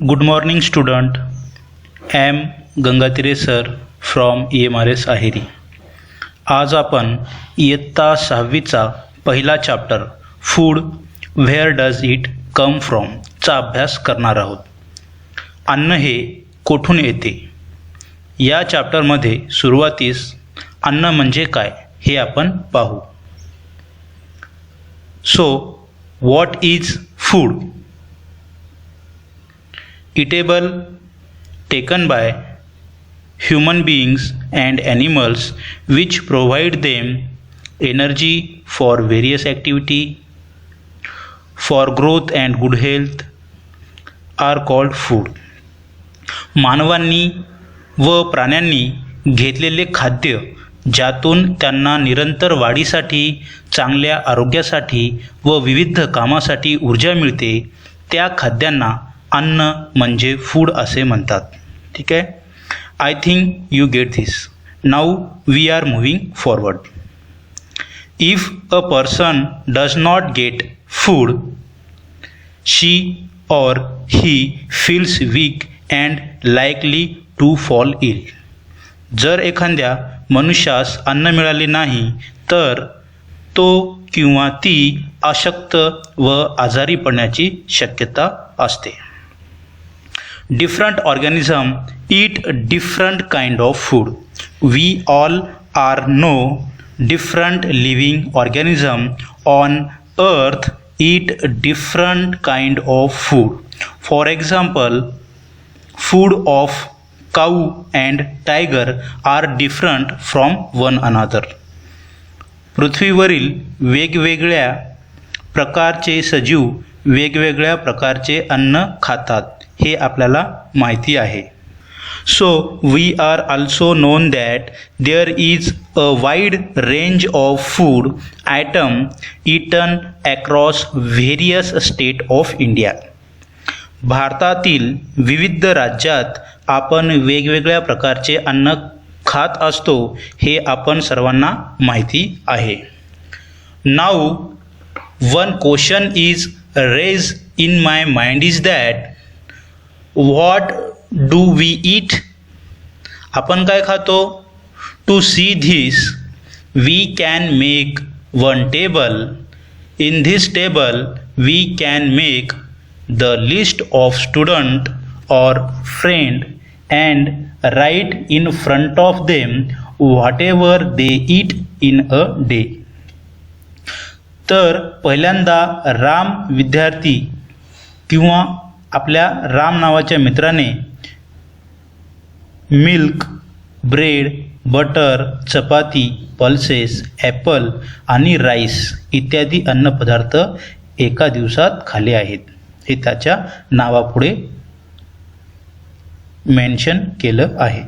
Good morning student. I am Gangatire sir from EMRS Aheri. आज आपण इयत्ता 6वीचा पहिला chapter food where does it come from चा अभ्यास करणार आहोत. अन्न हे कोठून येते या चॅप्टरमध्ये सुरुवातीस अन्न म्हणजे काय हे आपण पाहू. So what is food? Eatable taken by human beings and animals which provide them energy for various activity for growth and good health are called food. मानवांनी व प्राण्यांनी घेतलेले खाद्य ज्यातून त्यांना निरंतर वाढीसाठी, चांगल्या आरोग्यासाठी व विविध कामासाठी ऊर्जा मिळते त्या खाद्यांना अन्न म्हणजे फूड असे म्हणतात. ठीक आहे. I think you get this. Now we are moving forward. If a person does not get food she or he feels weak and likely to fall ill. जर एखाद्या मनुष्यास अन्न मिळाले नाही तर तो किंवा ती अशक्त व आजारी पडण्याची शक्यता असते. Different organism eat different kind of food. We all are know different living organism on earth eat different kind of food. For example, food of cow and tiger are different from one another. पृथ्वीवरील वेगवेगळ्या प्रकारचे सजीव वेगवेगळ्या प्रकारचे अन्न खातात हे आपल्याला माहिती आहे. So we are also known that there is a wide range of food item eaten across various state of India. भारतातील विविध राज्यात आपण वेगवेगळ्या प्रकारचे अन्न खात असतो हे आपण सर्वांना माहिती आहे. Now one question is raised in my mind is that what do we eat? आपण काय खातो? To see this we can make one table. In this table we can make the list of student or friend and write in front of them whatever they eat in a day. तर पहिल्यांदा राम विद्यार्थी किंवा आपल्या राम नावाच्या मित्राने milk, bread, butter, चपाती, pulses, Apple आणि rice इत्यादी अन्नपदार्थ एका दिवसात खाल्ले आहेत हे त्याच्या नावापुढे मेन्शन केलं आहे.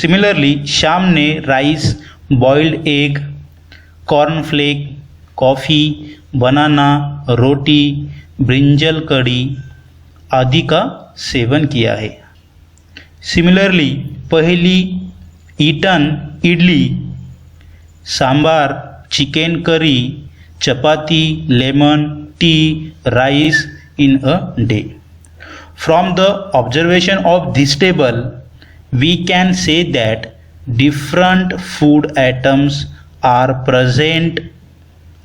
सिमिलरली श्यामने राईस, बॉइल्ड एग, कॉर्नफ्लेक, कॉफ़ी, बनाना, रोटी, ब्रिंजल कड़ी आदि का सेवन किया है. सिमिलरली पहली eaten idli, sambar, chicken curry, chapati, lemon tea, rice in a day. From the observation of this table, we can say that different food items are present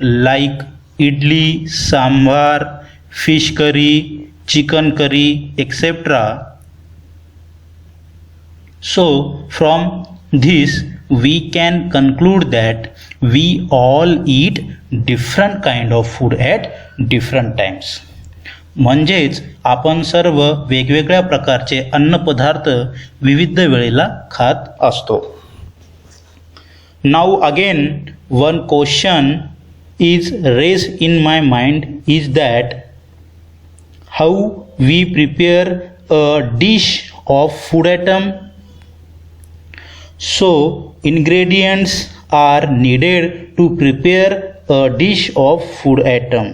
like idli, sambar, fish curry, chicken curry, etc. So from this we can conclude that we all eat different kind of food at different times. म्हणजेच आपण सर्व वेगवेगळ्या प्रकारचे अन्नपदार्थ विविध वेळेला खात असतो. Now again one question is raised in my mind is that how we prepare a dish of food item. So ingredients are needed to prepare a dish of food item.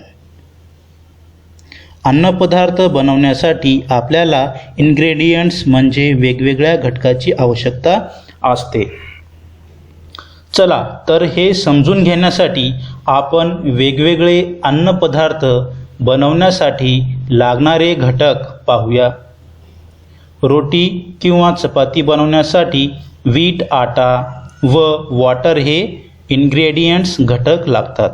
अन्नपदार्थ बनवण्यासाठी आपल्याला इन्ग्रेडियंट्स म्हणजे वेगवेगळ्या घटकाची आवश्यकता असते. चला तर हे समजून घेण्यासाठी आपण वेगवेगळे अन्नपदार्थ बनवण्यासाठी लागणारे घटक पाहूया. रोटी किंवा चपाती बनवण्यासाठी वीट, आटा व वॉटर हे इन्ग्रेडियंट्स घटक लागतात.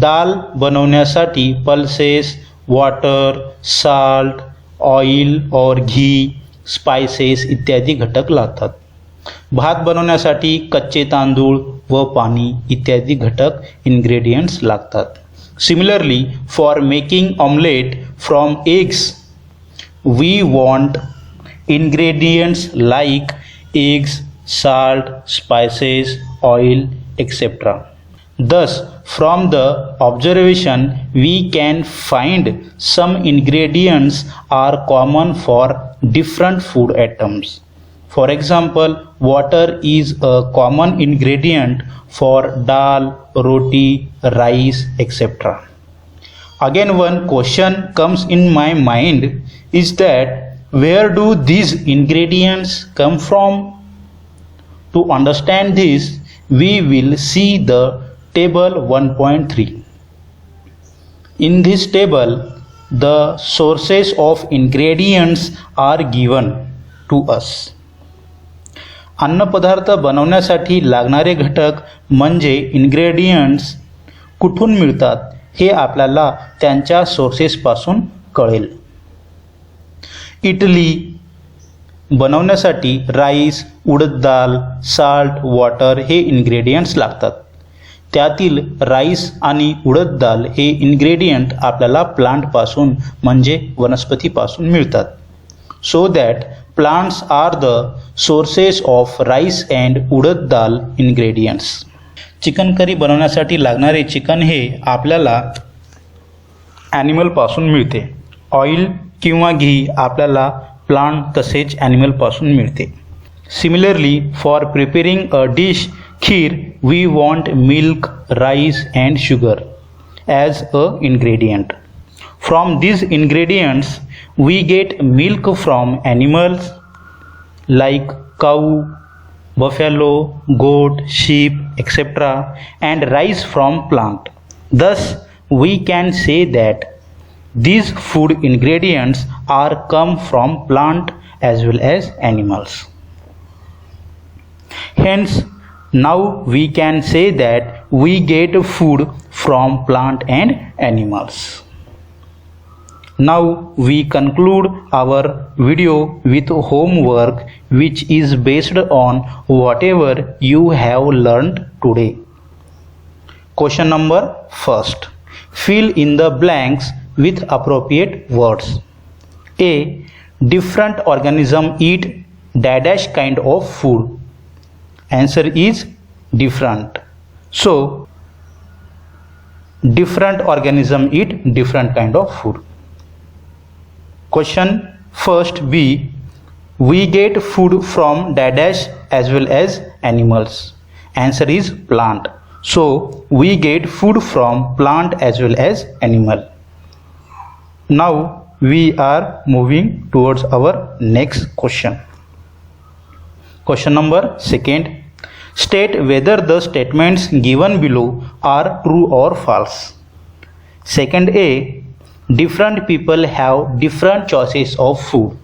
दाल बनवण्यासाठी पल्सेस, वॉटर, साल्ट, ऑइल और घी, स्पाइसेस इत्यादी घटक लागतात. भात बनवण्यासाठी कच्चे तांदूळ व पाणी इत्यादी घटक इन्ग्रेडियंट्स लागतात. Similarly for making omelette from eggs we want ingredients like eggs, salt, spices, oil, etc. Thus, from the observation, we can find some ingredients are common for different food items. For example, water is a common ingredient for dal, roti, rice, etc. Again, one question comes in my mind is that where do these ingredients come from? To understand this, we will see the table 1.3. In this table, the sources of ingredients are given to us. अन्नपदार्थ बनवण्यासाठी लागणारे घटक म्हणजे ingredients कुठून मिळतात हे आपल्याला त्यांच्या सोर्सेसपासून कळेल. इडली बनवण्यासाठी राईस, उडद डाळ, साल्ट, वॉटर हे इन्ग्रेडियंट्स लागतात. त्यातील राईस आणि उडद डाळ हे इन्ग्रेडियंट आपल्याला प्लांटपासून म्हणजे वनस्पतीपासून मिळतात. So that plants are the sources of rice and urad dal ingredients. Chicken curry बनवण्यासाठी लागणारे चिकन हे आपल्याला ॲनिमलपासून मिळते. ऑइल किंवा घी आपल्याला प्लांट तसेच ॲनिमलपासून मिळते. Similarly for preparing a dish kheer we want milk, rice and sugar as a ingredient. From these ingredients we get milk from animals like cow, buffalo, goat, sheep, etc. and rice from plant. Thus, we can say that these food ingredients are come from plant as well as animals. Hence, now we can say that we get food from plant and animals. Now we conclude our video with homework which is based on whatever you have learned today. Question number first. Fill in the blanks with appropriate words. A. Different organism eat dash kind of food. Answer is different. So, different organism eat different kind of food. Question first B. We get food from dash as well as animals. Answer is plant. So we get food from plant as well as animal. Now we are moving towards our next question. Question number second. State whether the statements given below are true or false. Second A. Different people have different choices of food.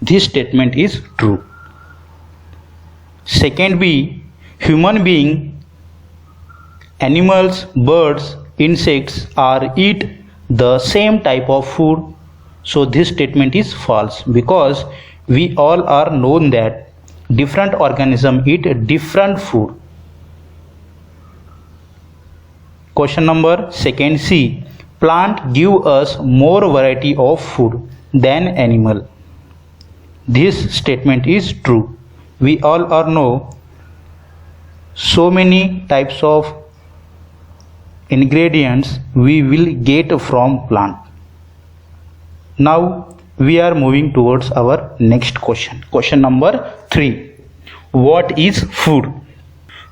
This statement is true. Second B. Human being, animals, birds, insects are eat the same type of food. So this statement is false because we all are known that different organisms eat different food. Question number second C. Plant give us more variety of food than animal. This statement is true. We all are know so many types of ingredients we will get from plant. Now we are moving towards our next question. Question number 3. What is food?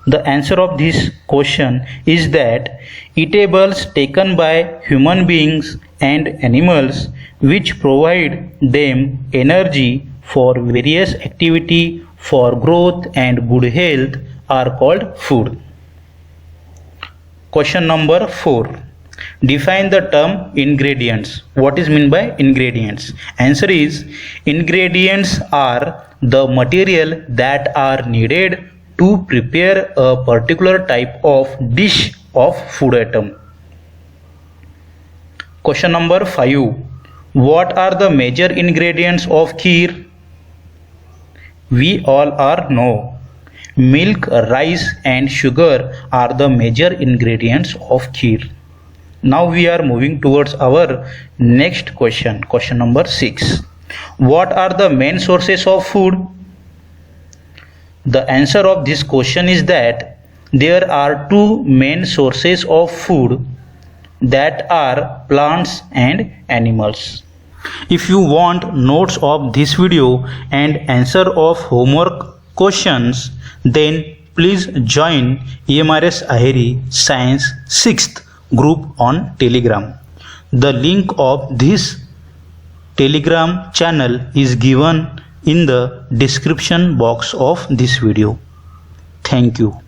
The answer of this question is that eatables taken by human beings and animals which provide them energy for various activity for growth and good health are called food. Question number 4. Define the term ingredients. What is meant by ingredients? Answer is, ingredients are the material that are needed to prepare a particular type of dish of food item. Question number 5. What are the major ingredients of kheer? We all are know. Milk, rice and sugar are the major ingredients of kheer. Now we are moving towards our next question. Question number 6. What are the main sources of food? The answer of this question is that there are two main sources of food, that are plants and animals. If you want notes of this video and answer of homework questions, then please join EMRS Aheri Science 6th group on Telegram. The link of this Telegram channel is given in the description box of this video. Thank you.